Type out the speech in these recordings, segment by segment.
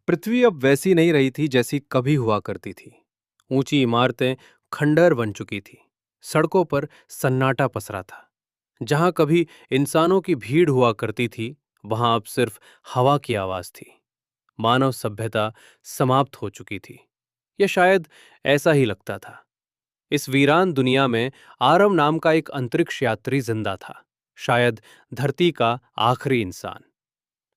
पृथ्वी अब वैसी नहीं रही थी जैसी कभी हुआ करती थी। ऊंची इमारतें खंडहर बन चुकी थी। सड़कों पर सन्नाटा पसरा था। जहां कभी इंसानों की भीड़ हुआ करती थी, वहां अब सिर्फ हवा की आवाज थी। मानव सभ्यता समाप्त हो चुकी थी, या शायद ऐसा ही लगता था। इस वीरान दुनिया में आरव नाम का एक अंतरिक्ष यात्री जिंदा था, शायद धरती का आखिरी इंसान।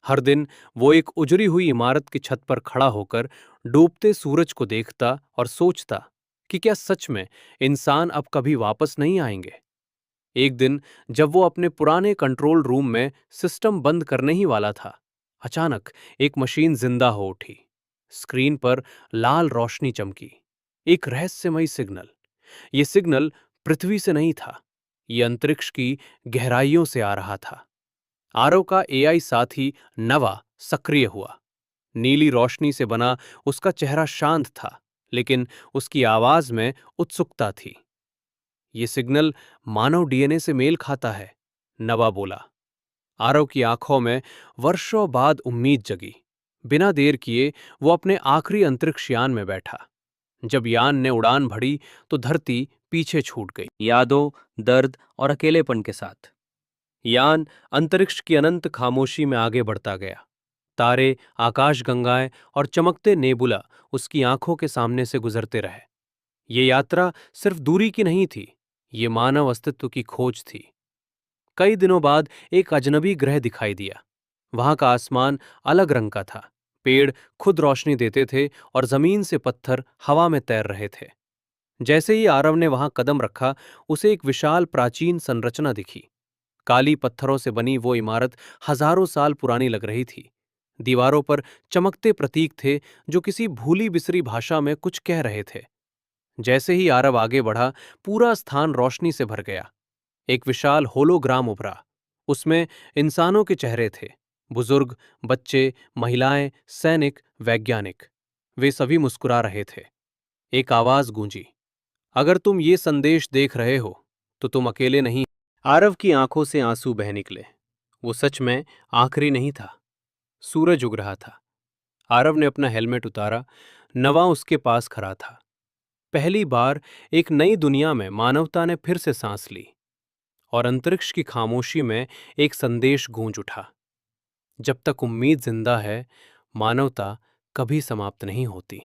हर दिन वो एक उजड़ी हुई इमारत की छत पर खड़ा होकर डूबते सूरज को देखता और सोचता कि क्या सच में इंसान अब कभी वापस नहीं आएंगे। एक दिन जब वो अपने पुराने कंट्रोल रूम में सिस्टम बंद करने ही वाला था, अचानक एक मशीन जिंदा हो उठी। स्क्रीन पर लाल रोशनी चमकी। एक रहस्यमयी सिग्नल। ये सिग्नल पृथ्वी से नहीं था, ये अंतरिक्ष की गहराइयों से आ रहा था। आरव का एआई साथी नवा सक्रिय हुआ। नीली रोशनी से बना उसका चेहरा शांत था, लेकिन उसकी आवाज में उत्सुकता थी। ये सिग्नल मानव डीएनए से मेल खाता है, नवा बोला। आरव की आंखों में वर्षों बाद उम्मीद जगी। बिना देर किए वो अपने आखिरी अंतरिक्ष यान में बैठा। जब यान ने उड़ान भरी तो धरती पीछे छूट गई, यादों, दर्द और अकेलेपन के साथ। यान अंतरिक्ष की अनंत खामोशी में आगे बढ़ता गया। तारे, आकाशगंगाएं और चमकते नेबुला उसकी आंखों के सामने से गुजरते रहे। ये यात्रा सिर्फ दूरी की नहीं थी, ये मानव अस्तित्व की खोज थी। कई दिनों बाद एक अजनबी ग्रह दिखाई दिया। वहां का आसमान अलग रंग का था। पेड़ खुद रोशनी देते थे और जमीन से पत्थर हवा में तैर रहे थे। जैसे ही आरव ने वहां कदम रखा, उसे एक विशाल प्राचीन संरचना दिखी। काली पत्थरों से बनी वो इमारत हजारों साल पुरानी लग रही थी। दीवारों पर चमकते प्रतीक थे जो किसी भूली बिसरी भाषा में कुछ कह रहे थे। जैसे ही आरव आगे बढ़ा, पूरा स्थान रोशनी से भर गया। एक विशाल होलोग्राम उभरा। उसमें इंसानों के चेहरे थे। बुजुर्ग, बच्चे, महिलाएं, सैनिक, वैज्ञानिक। वे सभी मुस्कुरा रहे थे। एक आवाज गूंजी, अगर तुम ये संदेश देख रहे हो तो तुम अकेले नहीं। आरव की आंखों से आंसू बह निकले। वो सच में आखिरी नहीं था। सूरज उग रहा था। आरव ने अपना हेलमेट उतारा। नवा उसके पास खड़ा था। पहली बार एक नई दुनिया में मानवता ने फिर से सांस ली। और अंतरिक्ष की खामोशी में एक संदेश गूंज उठा, जब तक उम्मीद जिंदा है, मानवता कभी समाप्त नहीं होती।